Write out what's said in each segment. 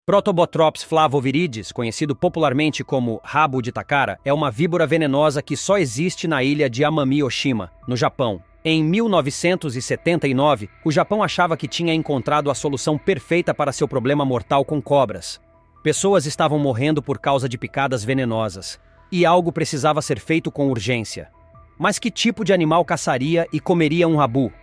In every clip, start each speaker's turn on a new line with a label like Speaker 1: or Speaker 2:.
Speaker 1: Protobothrops flavovirides, conhecido popularmente como rabo de tacara, é uma víbora venenosa que só existe na ilha de Amami Oshima, no Japão. Em 1979, o Japão achava que tinha encontrado a solução perfeita para seu problema mortal com cobras. Pessoas estavam morrendo por causa de picadas venenosas, e algo precisava ser feito com urgência. Mas que tipo de animal caçaria e comeria um rabu?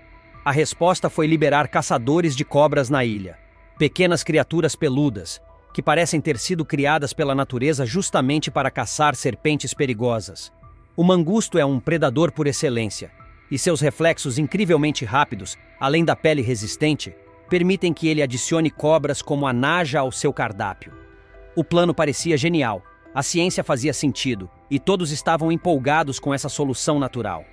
Speaker 1: A resposta foi liberar caçadores de cobras na ilha. Pequenas criaturas peludas, que parecem ter sido criadas pela natureza justamente para caçar serpentes perigosas. O mangusto é um predador por excelência, e seus reflexos incrivelmente rápidos, além da pele resistente, permitem que ele adicione cobras como a naja ao seu cardápio. O plano parecia genial, a ciência fazia sentido, e todos estavam empolgados com essa solução natural.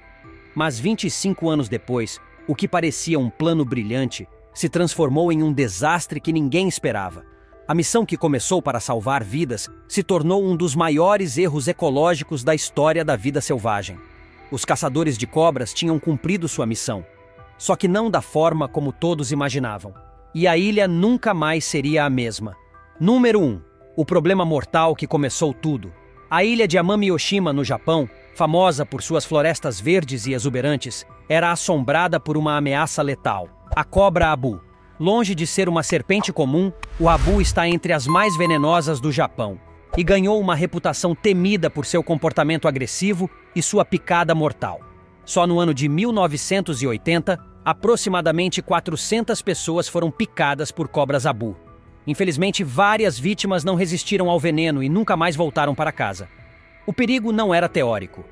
Speaker 1: Mas 25 anos depois, o que parecia um plano brilhante se transformou em um desastre que ninguém esperava. A missão que começou para salvar vidas se tornou um dos maiores erros ecológicos da história da vida selvagem. Os caçadores de cobras tinham cumprido sua missão, só que não da forma como todos imaginavam. E a ilha nunca mais seria a mesma. Número 1. O problema mortal que começou tudo. A ilha de Amami Oshima, no Japão, famosa por suas florestas verdes e exuberantes, era assombrada por uma ameaça letal: a cobra abu. Longe de ser uma serpente comum, o abu está entre as mais venenosas do Japão e ganhou uma reputação temida por seu comportamento agressivo e sua picada mortal. Só no ano de 1980, aproximadamente 400 pessoas foram picadas por cobras abu. Infelizmente, várias vítimas não resistiram ao veneno e nunca mais voltaram para casa. O perigo não era teórico.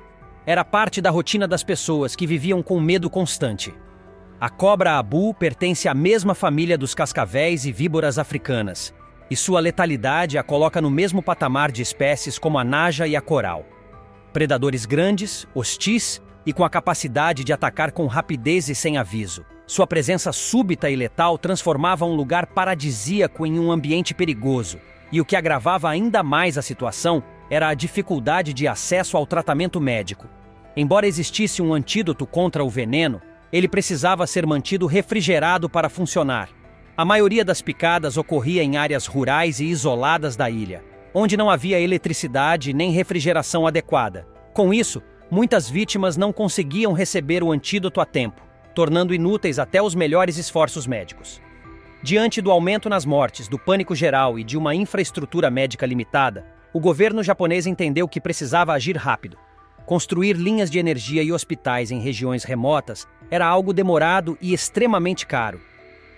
Speaker 1: Era parte da rotina das pessoas que viviam com medo constante. A cobra abu pertence à mesma família dos cascavéis e víboras africanas, e sua letalidade a coloca no mesmo patamar de espécies como a naja e a coral. Predadores grandes, hostis e com a capacidade de atacar com rapidez e sem aviso. Sua presença súbita e letal transformava um lugar paradisíaco em um ambiente perigoso, e o que agravava ainda mais a situação era a dificuldade de acesso ao tratamento médico. Embora existisse um antídoto contra o veneno, ele precisava ser mantido refrigerado para funcionar. A maioria das picadas ocorria em áreas rurais e isoladas da ilha, onde não havia eletricidade nem refrigeração adequada. Com isso, muitas vítimas não conseguiam receber o antídoto a tempo, tornando inúteis até os melhores esforços médicos. Diante do aumento nas mortes, do pânico geral e de uma infraestrutura médica limitada, o governo japonês entendeu que precisava agir rápido. Construir linhas de energia e hospitais em regiões remotas era algo demorado e extremamente caro.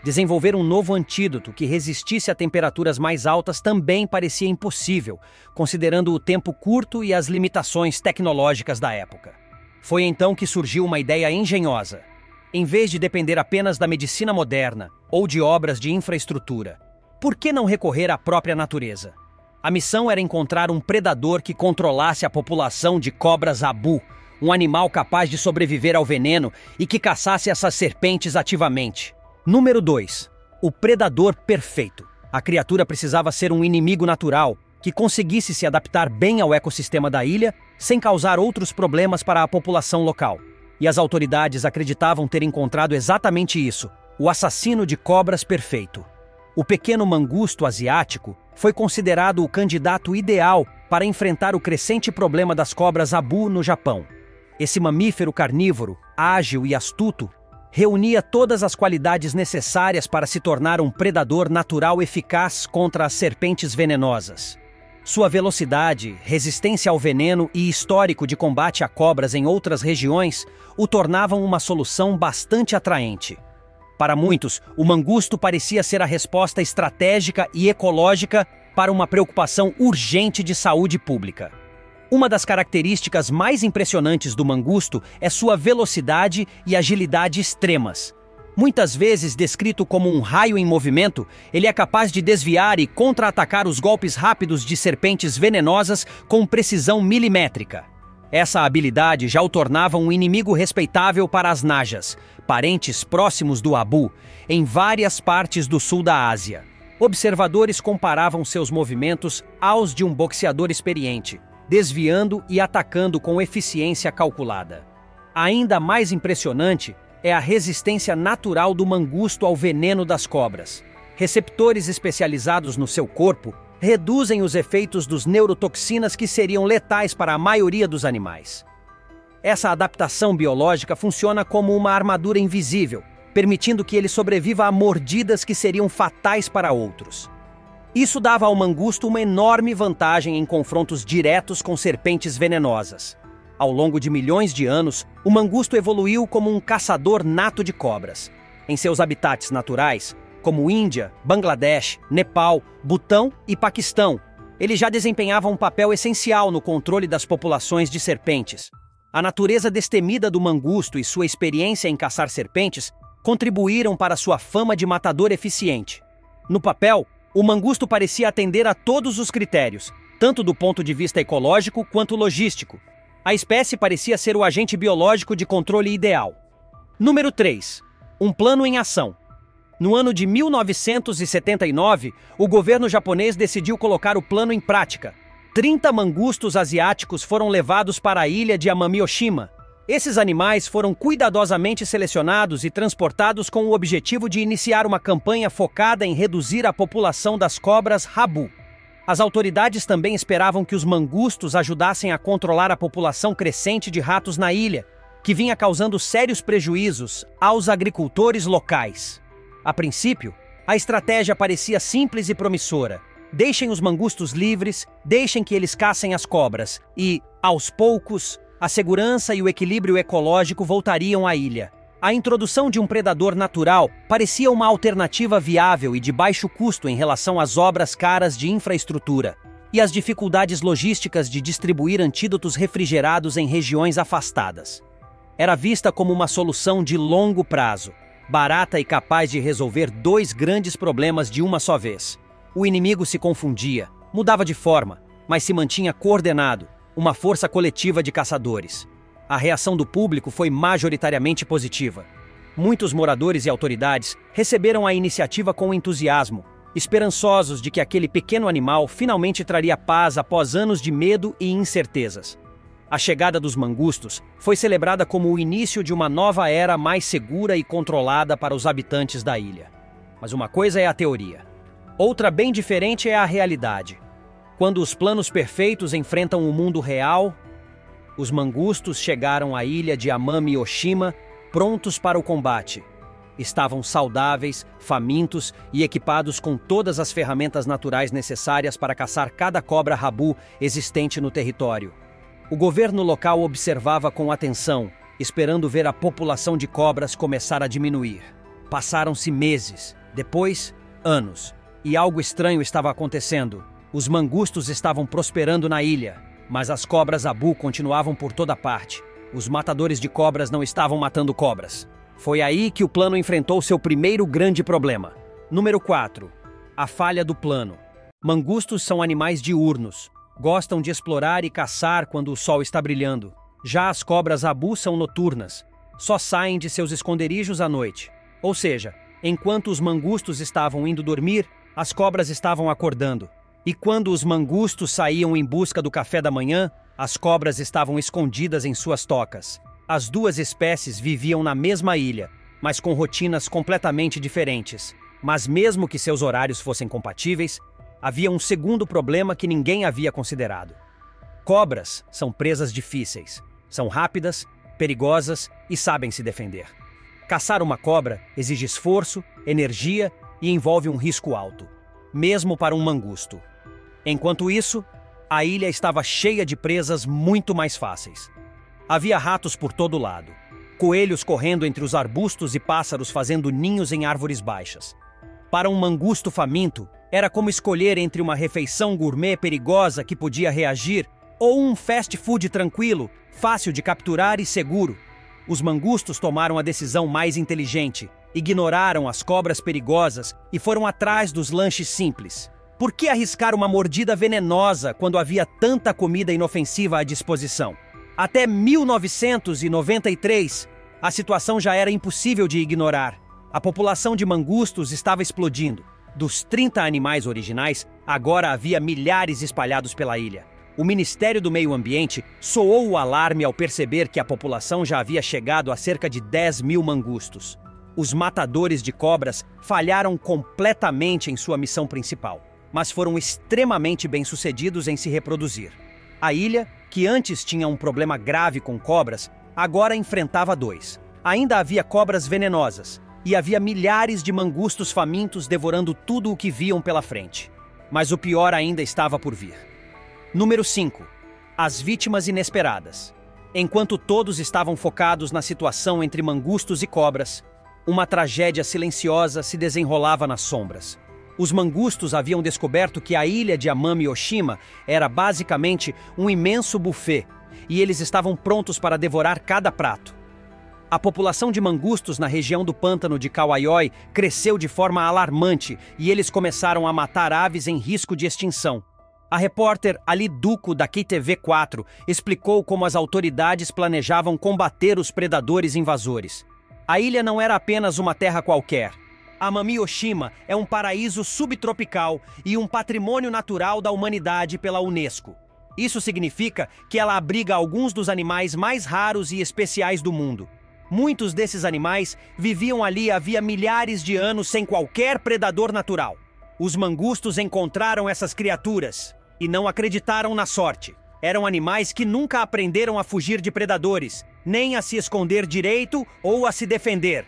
Speaker 1: Desenvolver um novo antídoto que resistisse a temperaturas mais altas também parecia impossível, considerando o tempo curto e as limitações tecnológicas da época. Foi então que surgiu uma ideia engenhosa. Em vez de depender apenas da medicina moderna ou de obras de infraestrutura, por que não recorrer à própria natureza? A missão era encontrar um predador que controlasse a população de cobras abu, um animal capaz de sobreviver ao veneno e que caçasse essas serpentes ativamente. Número 2. O predador perfeito. A criatura precisava ser um inimigo natural, que conseguisse se adaptar bem ao ecossistema da ilha, sem causar outros problemas para a população local. E as autoridades acreditavam ter encontrado exatamente isso: o assassino de cobras perfeito. O pequeno mangusto asiático foi considerado o candidato ideal para enfrentar o crescente problema das cobras abu no Japão. Esse mamífero carnívoro, ágil e astuto, reunia todas as qualidades necessárias para se tornar um predador natural eficaz contra as serpentes venenosas. Sua velocidade, resistência ao veneno e histórico de combate a cobras em outras regiões o tornavam uma solução bastante atraente. Para muitos, o mangusto parecia ser a resposta estratégica e ecológica para uma preocupação urgente de saúde pública. Uma das características mais impressionantes do mangusto é sua velocidade e agilidade extremas. Muitas vezes descrito como um raio em movimento, ele é capaz de desviar e contra-atacar os golpes rápidos de serpentes venenosas com precisão milimétrica. Essa habilidade já o tornava um inimigo respeitável para as najas, parentes próximos do abu, em várias partes do sul da Ásia. Observadores comparavam seus movimentos aos de um boxeador experiente, desviando e atacando com eficiência calculada. Ainda mais impressionante é a resistência natural do mangusto ao veneno das cobras. receptores especializados no seu corpo reduzem os efeitos dos neurotoxinas que seriam letais para a maioria dos animais. Essa adaptação biológica funciona como uma armadura invisível, permitindo que ele sobreviva a mordidas que seriam fatais para outros. Isso dava ao mangusto uma enorme vantagem em confrontos diretos com serpentes venenosas. Ao longo de milhões de anos, o mangusto evoluiu como um caçador nato de cobras. Em seus habitats naturais, como Índia, Bangladesh, Nepal, Butão e Paquistão, ele já desempenhava um papel essencial no controle das populações de serpentes. A natureza destemida do mangusto e sua experiência em caçar serpentes contribuíram para sua fama de matador eficiente. No papel, o mangusto parecia atender a todos os critérios, tanto do ponto de vista ecológico quanto logístico. A espécie parecia ser o agente biológico de controle ideal. Número 3. Um plano em ação. No ano de 1979, o governo japonês decidiu colocar o plano em prática. 30 mangustos asiáticos foram levados para a ilha de Amami-Oshima. Esses animais foram cuidadosamente selecionados e transportados com o objetivo de iniciar uma campanha focada em reduzir a população das cobras rabu. As autoridades também esperavam que os mangustos ajudassem a controlar a população crescente de ratos na ilha, que vinha causando sérios prejuízos aos agricultores locais. A princípio, a estratégia parecia simples e promissora. Deixem os mangustos livres, deixem que eles caçem as cobras e, aos poucos, a segurança e o equilíbrio ecológico voltariam à ilha. A introdução de um predador natural parecia uma alternativa viável e de baixo custo em relação às obras caras de infraestrutura e às dificuldades logísticas de distribuir antídotos refrigerados em regiões afastadas. Era vista como uma solução de longo prazo, barata e capaz de resolver dois grandes problemas de uma só vez. O inimigo se confundia, mudava de forma, mas se mantinha coordenado, uma força coletiva de caçadores. A reação do público foi majoritariamente positiva. Muitos moradores e autoridades receberam a iniciativa com entusiasmo, esperançosos de que aquele pequeno animal finalmente traria paz após anos de medo e incertezas. A chegada dos mangustos foi celebrada como o início de uma nova era mais segura e controlada para os habitantes da ilha. Mas uma coisa é a teoria. Outra bem diferente é a realidade. Quando os planos perfeitos enfrentam o mundo real, os mangustos chegaram à ilha de Amami-Oshima prontos para o combate. Estavam saudáveis, famintos e equipados com todas as ferramentas naturais necessárias para caçar cada cobra rabu existente no território. O governo local observava com atenção, esperando ver a população de cobras começar a diminuir. Passaram-se meses, depois anos, e algo estranho estava acontecendo. Os mangustos estavam prosperando na ilha, mas as cobras abu continuavam por toda parte. Os matadores de cobras não estavam matando cobras. Foi aí que o plano enfrentou seu primeiro grande problema. Número 4. A falha do plano. Mangustos são animais diurnos. Gostam de explorar e caçar quando o sol está brilhando. Já as cobras abu são noturnas. Só saem de seus esconderijos à noite. Ou seja, enquanto os mangustos estavam indo dormir, as cobras estavam acordando. E quando os mangustos saíam em busca do café da manhã, as cobras estavam escondidas em suas tocas. As duas espécies viviam na mesma ilha, mas com rotinas completamente diferentes. Mas mesmo que seus horários fossem compatíveis, havia um segundo problema que ninguém havia considerado. Cobras são presas difíceis. São rápidas, perigosas e sabem se defender. Caçar uma cobra exige esforço, energia e envolve um risco alto, mesmo para um mangusto. Enquanto isso, a ilha estava cheia de presas muito mais fáceis. Havia ratos por todo lado, coelhos correndo entre os arbustos e pássaros fazendo ninhos em árvores baixas. Para um mangusto faminto, era como escolher entre uma refeição gourmet perigosa que podia reagir ou um fast food tranquilo, fácil de capturar e seguro. Os mangustos tomaram a decisão mais inteligente, ignoraram as cobras perigosas e foram atrás dos lanches simples. Por que arriscar uma mordida venenosa quando havia tanta comida inofensiva à disposição? Até 1993, a situação já era impossível de ignorar. A população de mangustos estava explodindo. Dos 30 animais originais, agora havia milhares espalhados pela ilha. O Ministério do Meio Ambiente soou o alarme ao perceber que a população já havia chegado a cerca de 10 mil mangustos. Os matadores de cobras falharam completamente em sua missão principal, mas foram extremamente bem-sucedidos em se reproduzir. A ilha, que antes tinha um problema grave com cobras, agora enfrentava dois. Ainda havia cobras venenosas, e havia milhares de mangustos famintos devorando tudo o que viam pela frente. Mas o pior ainda estava por vir. Número 5. As vítimas inesperadas. Enquanto todos estavam focados na situação entre mangustos e cobras, uma tragédia silenciosa se desenrolava nas sombras. Os mangustos haviam descoberto que a ilha de Amami Oshima era basicamente um imenso buffet, e eles estavam prontos para devorar cada prato. A população de mangustos na região do pântano de Kauaioi cresceu de forma alarmante e eles começaram a matar aves em risco de extinção. A repórter Ali Duco, da QTV4, explicou como as autoridades planejavam combater os predadores invasores. A ilha não era apenas uma terra qualquer. Amami Oshima é um paraíso subtropical e um patrimônio natural da humanidade pela Unesco. Isso significa que ela abriga alguns dos animais mais raros e especiais do mundo. Muitos desses animais viviam ali havia milhares de anos sem qualquer predador natural. Os mangustos encontraram essas criaturas e não acreditaram na sorte. Eram animais que nunca aprenderam a fugir de predadores, nem a se esconder direito ou a se defender.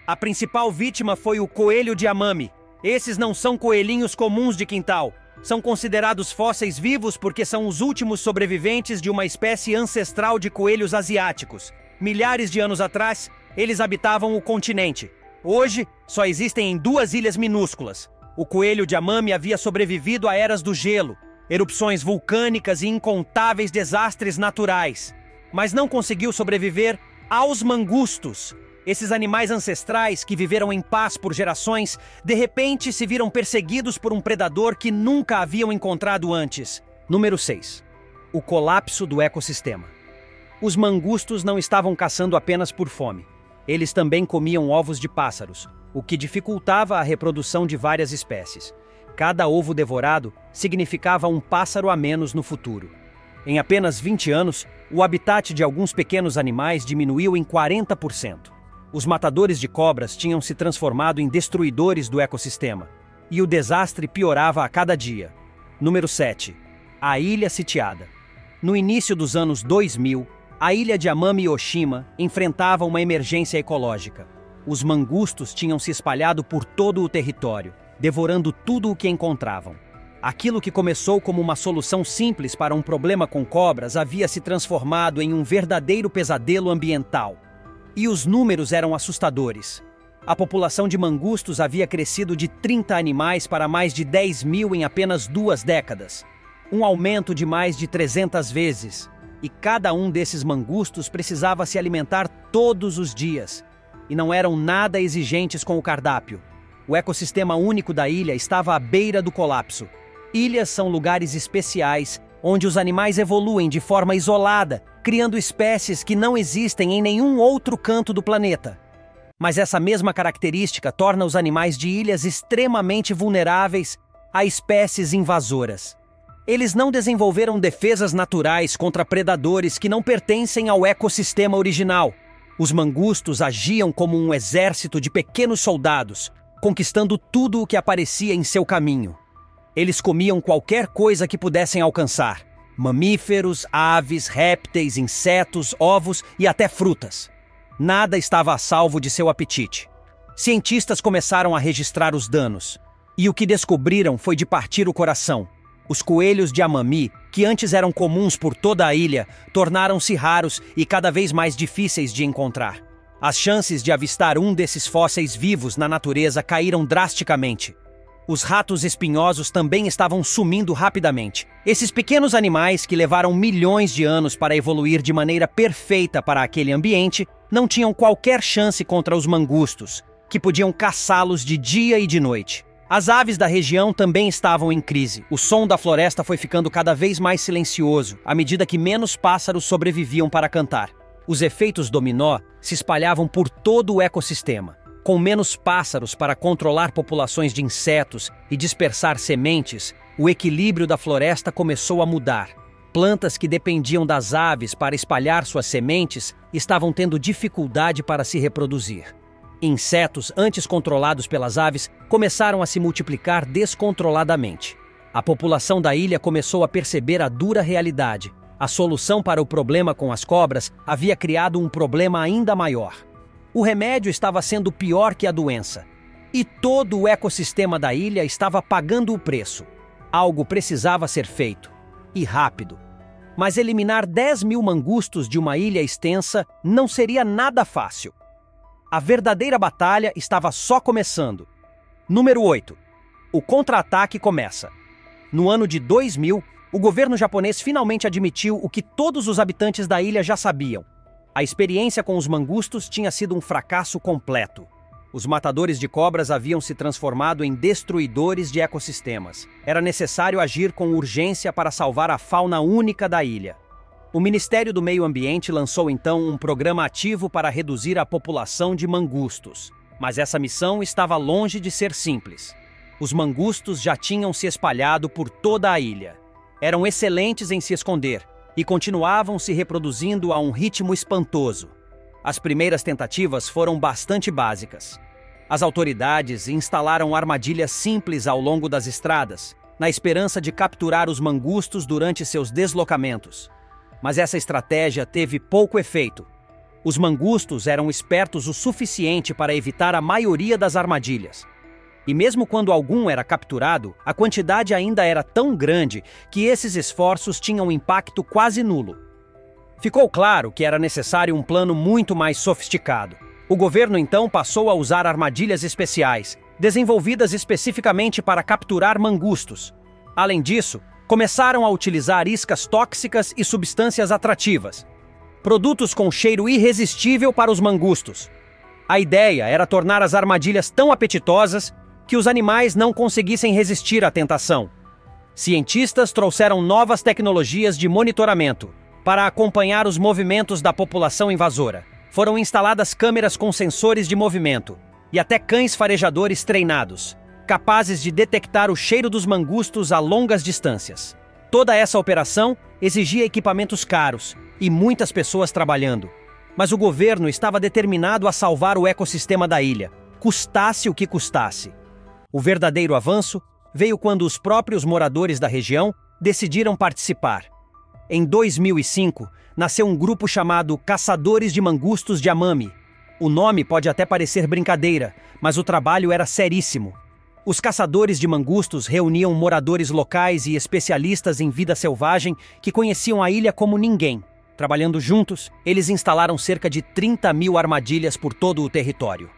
Speaker 1: A principal vítima foi o coelho de Amami. Esses não são coelhinhos comuns de quintal. São considerados fósseis vivos porque são os últimos sobreviventes de uma espécie ancestral de coelhos asiáticos. Milhares de anos atrás, eles habitavam o continente. Hoje, só existem em 2 ilhas minúsculas. O coelho de Amami havia sobrevivido a eras do gelo, erupções vulcânicas e incontáveis desastres naturais. Mas não conseguiu sobreviver aos mangustos. Esses animais ancestrais que viveram em paz por gerações, de repente se viram perseguidos por um predador que nunca haviam encontrado antes. Número 6. O colapso do ecossistema. Os mangustos não estavam caçando apenas por fome. Eles também comiam ovos de pássaros, o que dificultava a reprodução de várias espécies. Cada ovo devorado significava um pássaro a menos no futuro. Em apenas 20 anos, o habitat de alguns pequenos animais diminuiu em 40%. Os matadores de cobras tinham se transformado em destruidores do ecossistema, e o desastre piorava a cada dia. Número 7. A ilha sitiada. No início dos anos 2000, a ilha de Amami Oshima enfrentava uma emergência ecológica. Os mangustos tinham se espalhado por todo o território, devorando tudo o que encontravam. Aquilo que começou como uma solução simples para um problema com cobras havia se transformado em um verdadeiro pesadelo ambiental. E os números eram assustadores. A população de mangustos havia crescido de 30 animais para mais de 10 mil em apenas 2 décadas. Um aumento de mais de 300 vezes. E cada um desses mangustos precisava se alimentar todos os dias. E não eram nada exigentes com o cardápio. O ecossistema único da ilha estava à beira do colapso. Ilhas são lugares especiais, onde os animais evoluem de forma isolada, criando espécies que não existem em nenhum outro canto do planeta. Mas essa mesma característica torna os animais de ilhas extremamente vulneráveis a espécies invasoras. Eles não desenvolveram defesas naturais contra predadores que não pertencem ao ecossistema original. Os mangustos agiam como um exército de pequenos soldados, conquistando tudo o que aparecia em seu caminho. Eles comiam qualquer coisa que pudessem alcançar: mamíferos, aves, répteis, insetos, ovos e até frutas. Nada estava a salvo de seu apetite. Cientistas começaram a registrar os danos, e o que descobriram foi de partir o coração. Os coelhos de Amami, que antes eram comuns por toda a ilha, tornaram-se raros e cada vez mais difíceis de encontrar. As chances de avistar um desses fósseis vivos na natureza caíram drasticamente. Os ratos espinhosos também estavam sumindo rapidamente. Esses pequenos animais, que levaram milhões de anos para evoluir de maneira perfeita para aquele ambiente, não tinham qualquer chance contra os mangustos, que podiam caçá-los de dia e de noite. As aves da região também estavam em crise. O som da floresta foi ficando cada vez mais silencioso, à medida que menos pássaros sobreviviam para cantar. Os efeitos dominó se espalhavam por todo o ecossistema. Com menos pássaros para controlar populações de insetos e dispersar sementes, o equilíbrio da floresta começou a mudar. Plantas que dependiam das aves para espalhar suas sementes estavam tendo dificuldade para se reproduzir. Insetos, antes controlados pelas aves, começaram a se multiplicar descontroladamente. A população da ilha começou a perceber a dura realidade. A solução para o problema com as cobras havia criado um problema ainda maior. O remédio estava sendo pior que a doença. E todo o ecossistema da ilha estava pagando o preço. Algo precisava ser feito. E rápido. Mas eliminar 10.000 mangustos de uma ilha extensa não seria nada fácil. A verdadeira batalha estava só começando. Número 8. O contra-ataque começa. No ano de 2000, o governo japonês finalmente admitiu o que todos os habitantes da ilha já sabiam. A experiência com os mangustos tinha sido um fracasso completo. Os matadores de cobras haviam se transformado em destruidores de ecossistemas. Era necessário agir com urgência para salvar a fauna única da ilha. O Ministério do Meio Ambiente lançou então um programa ativo para reduzir a população de mangustos. Mas essa missão estava longe de ser simples. Os mangustos já tinham se espalhado por toda a ilha. Eram excelentes em se esconder e continuavam se reproduzindo a um ritmo espantoso. As primeiras tentativas foram bastante básicas. As autoridades instalaram armadilhas simples ao longo das estradas, na esperança de capturar os mangustos durante seus deslocamentos. Mas essa estratégia teve pouco efeito. Os mangustos eram espertos o suficiente para evitar a maioria das armadilhas. E mesmo quando algum era capturado, a quantidade ainda era tão grande que esses esforços tinham um impacto quase nulo. Ficou claro que era necessário um plano muito mais sofisticado. O governo então passou a usar armadilhas especiais, desenvolvidas especificamente para capturar mangustos. Além disso, começaram a utilizar iscas tóxicas e substâncias atrativas, produtos com cheiro irresistível para os mangustos. A ideia era tornar as armadilhas tão apetitosas que os animais não conseguissem resistir à tentação. Cientistas trouxeram novas tecnologias de monitoramento para acompanhar os movimentos da população invasora. Foram instaladas câmeras com sensores de movimento e até cães farejadores treinados, capazes de detectar o cheiro dos mangustos a longas distâncias. Toda essa operação exigia equipamentos caros e muitas pessoas trabalhando. Mas o governo estava determinado a salvar o ecossistema da ilha, custasse o que custasse. O verdadeiro avanço veio quando os próprios moradores da região decidiram participar. Em 2005, nasceu um grupo chamado Caçadores de Mangustos de Amami. O nome pode até parecer brincadeira, mas o trabalho era seríssimo. Os caçadores de mangustos reuniam moradores locais e especialistas em vida selvagem que conheciam a ilha como ninguém. Trabalhando juntos, eles instalaram cerca de 30.000 armadilhas por todo o território.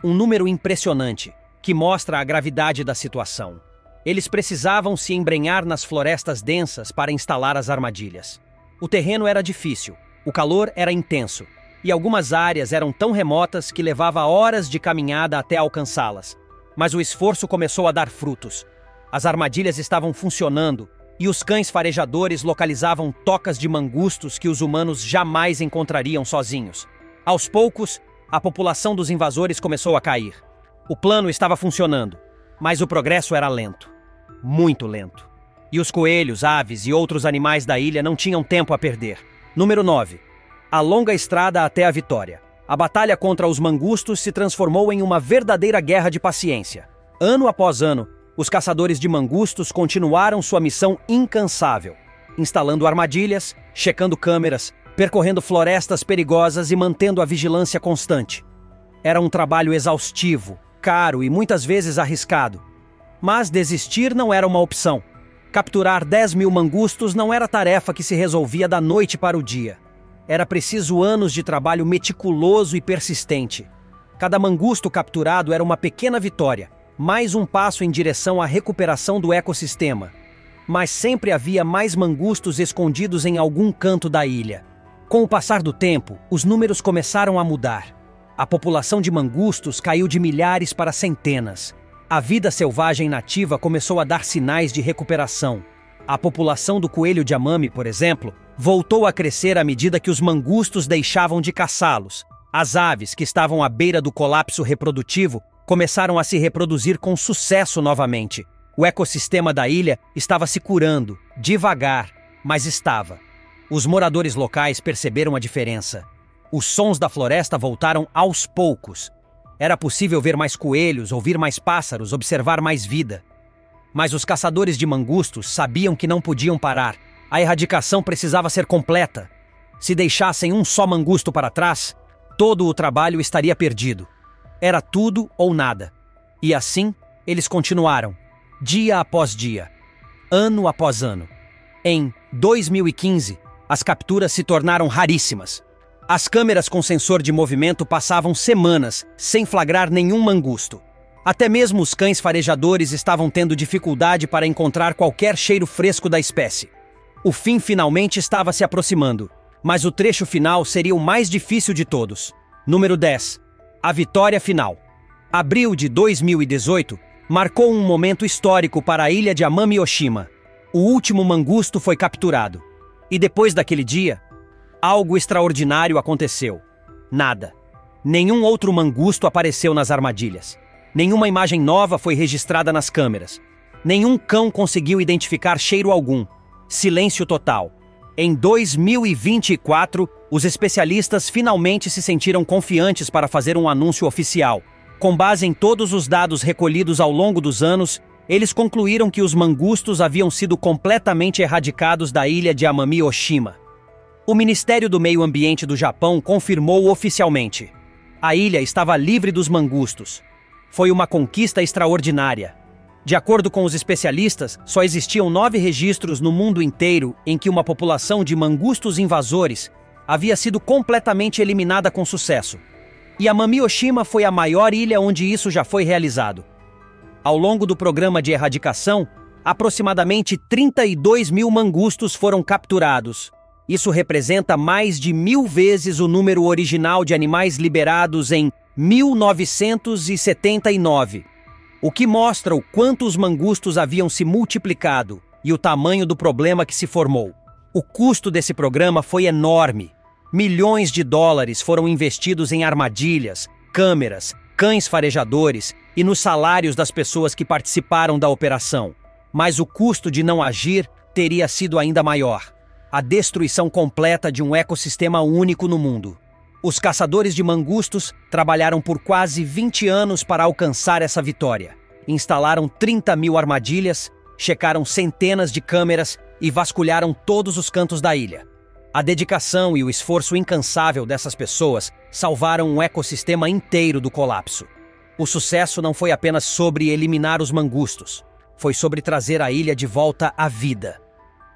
Speaker 1: Um número impressionante, que mostra a gravidade da situação. Eles precisavam se embrenhar nas florestas densas para instalar as armadilhas. O terreno era difícil, o calor era intenso, e algumas áreas eram tão remotas que levava horas de caminhada até alcançá-las. Mas o esforço começou a dar frutos. As armadilhas estavam funcionando, e os cães farejadores localizavam tocas de mangustos que os humanos jamais encontrariam sozinhos. Aos poucos, a população dos invasores começou a cair. O plano estava funcionando, mas o progresso era lento. Muito lento. E os coelhos, aves e outros animais da ilha não tinham tempo a perder. Número 9. A longa estrada até a vitória. A batalha contra os mangustos se transformou em uma verdadeira guerra de paciência. Ano após ano, os caçadores de mangustos continuaram sua missão incansável, instalando armadilhas, checando câmeras, percorrendo florestas perigosas e mantendo a vigilância constante. Era um trabalho exaustivo, caro e muitas vezes arriscado. Mas desistir não era uma opção. Capturar 10.000 mangustos não era tarefa que se resolvia da noite para o dia. Era preciso anos de trabalho meticuloso e persistente. Cada mangusto capturado era uma pequena vitória, mais um passo em direção à recuperação do ecossistema. Mas sempre havia mais mangustos escondidos em algum canto da ilha. Com o passar do tempo, os números começaram a mudar. A população de mangustos caiu de milhares para centenas. A vida selvagem nativa começou a dar sinais de recuperação. A população do coelho de Amami, por exemplo, voltou a crescer à medida que os mangustos deixavam de caçá-los. As aves, que estavam à beira do colapso reprodutivo, começaram a se reproduzir com sucesso novamente. O ecossistema da ilha estava se curando, devagar, mas estava. Os moradores locais perceberam a diferença. Os sons da floresta voltaram aos poucos. Era possível ver mais coelhos, ouvir mais pássaros, observar mais vida. Mas os caçadores de mangustos sabiam que não podiam parar. A erradicação precisava ser completa. Se deixassem um só mangusto para trás, todo o trabalho estaria perdido. Era tudo ou nada. E assim, eles continuaram, dia após dia, ano após ano. Em 2015, as capturas se tornaram raríssimas. As câmeras com sensor de movimento passavam semanas sem flagrar nenhum mangusto. Até mesmo os cães farejadores estavam tendo dificuldade para encontrar qualquer cheiro fresco da espécie. O fim finalmente estava se aproximando, mas o trecho final seria o mais difícil de todos. Número 10. A vitória final. Abril de 2018 marcou um momento histórico para a ilha de Amami Oshima. O último mangusto foi capturado. E depois daquele dia, algo extraordinário aconteceu. Nada. Nenhum outro mangusto apareceu nas armadilhas. Nenhuma imagem nova foi registrada nas câmeras. Nenhum cão conseguiu identificar cheiro algum. Silêncio total. Em 2024, os especialistas finalmente se sentiram confiantes para fazer um anúncio oficial. Com base em todos os dados recolhidos ao longo dos anos, eles concluíram que os mangustos haviam sido completamente erradicados da ilha de Amami Oshima. O Ministério do Meio Ambiente do Japão confirmou oficialmente. A ilha estava livre dos mangustos. Foi uma conquista extraordinária. De acordo com os especialistas, só existiam 9 registros no mundo inteiro em que uma população de mangustos invasores havia sido completamente eliminada com sucesso. E Amami Oshima foi a maior ilha onde isso já foi realizado. Ao longo do programa de erradicação, aproximadamente 32 mil mangustos foram capturados. Isso representa mais de 1000 vezes o número original de animais liberados em 1979. O que mostra o quanto os mangustos haviam se multiplicado e o tamanho do problema que se formou. O custo desse programa foi enorme. Milhões de dólares foram investidos em armadilhas, câmeras, cães farejadores e nos salários das pessoas que participaram da operação. Mas o custo de não agir teria sido ainda maior. A destruição completa de um ecossistema único no mundo. Os caçadores de mangustos trabalharam por quase 20 anos para alcançar essa vitória. Instalaram 30 mil armadilhas, checaram centenas de câmeras e vasculharam todos os cantos da ilha. A dedicação e o esforço incansável dessas pessoas salvaram um ecossistema inteiro do colapso. O sucesso não foi apenas sobre eliminar os mangustos, foi sobre trazer a ilha de volta à vida.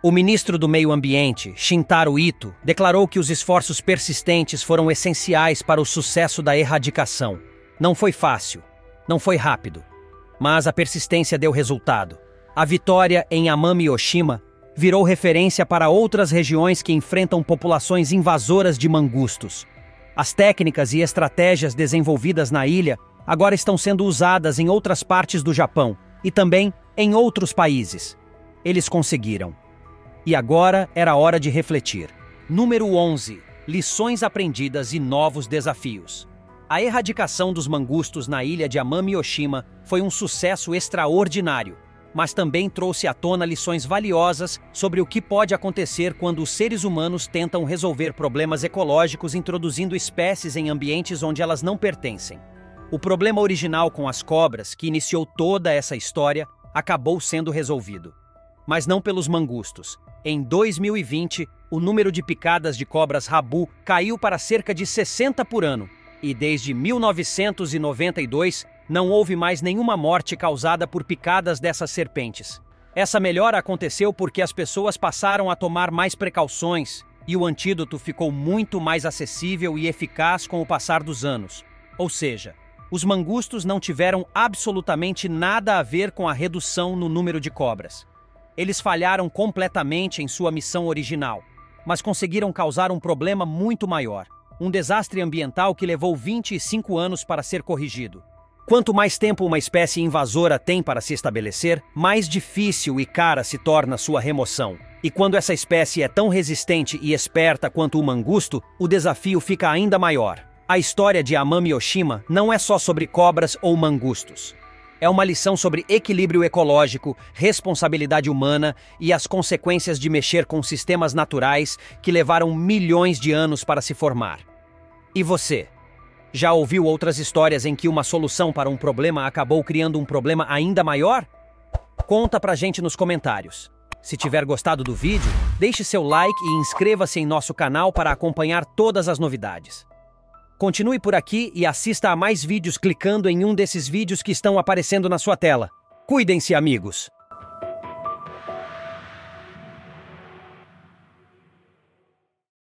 Speaker 1: O ministro do Meio Ambiente, Shintaro Ito, declarou que os esforços persistentes foram essenciais para o sucesso da erradicação. Não foi fácil, não foi rápido, mas a persistência deu resultado. A vitória em Amami Oshima virou referência para outras regiões que enfrentam populações invasoras de mangustos. As técnicas e estratégias desenvolvidas na ilha agora estão sendo usadas em outras partes do Japão e também em outros países. Eles conseguiram. E agora era hora de refletir. Número 11. Lições aprendidas e novos desafios. A erradicação dos mangustos na ilha de Amami Oshima foi um sucesso extraordinário, mas também trouxe à tona lições valiosas sobre o que pode acontecer quando os seres humanos tentam resolver problemas ecológicos introduzindo espécies em ambientes onde elas não pertencem. O problema original com as cobras, que iniciou toda essa história, acabou sendo resolvido. Mas não pelos mangustos. Em 2020, o número de picadas de cobras rabu caiu para cerca de 60 por ano, e desde 1992 não houve mais nenhuma morte causada por picadas dessas serpentes. Essa melhora aconteceu porque as pessoas passaram a tomar mais precauções e o antídoto ficou muito mais acessível e eficaz com o passar dos anos. Ou seja, os mangustos não tiveram absolutamente nada a ver com a redução no número de cobras. Eles falharam completamente em sua missão original, mas conseguiram causar um problema muito maior, um desastre ambiental que levou 25 anos para ser corrigido. Quanto mais tempo uma espécie invasora tem para se estabelecer, mais difícil e cara se torna sua remoção. E quando essa espécie é tão resistente e esperta quanto o mangusto, o desafio fica ainda maior. A história de Amami Oshima não é só sobre cobras ou mangustos. É uma lição sobre equilíbrio ecológico, responsabilidade humana e as consequências de mexer com sistemas naturais que levaram milhões de anos para se formar. E você? Já ouviu outras histórias em que uma solução para um problema acabou criando um problema ainda maior? Conta pra gente nos comentários. Se tiver gostado do vídeo, deixe seu like e inscreva-se em nosso canal para acompanhar todas as novidades. Continue por aqui e assista a mais vídeos clicando em um desses vídeos que estão aparecendo na sua tela. Cuidem-se, amigos!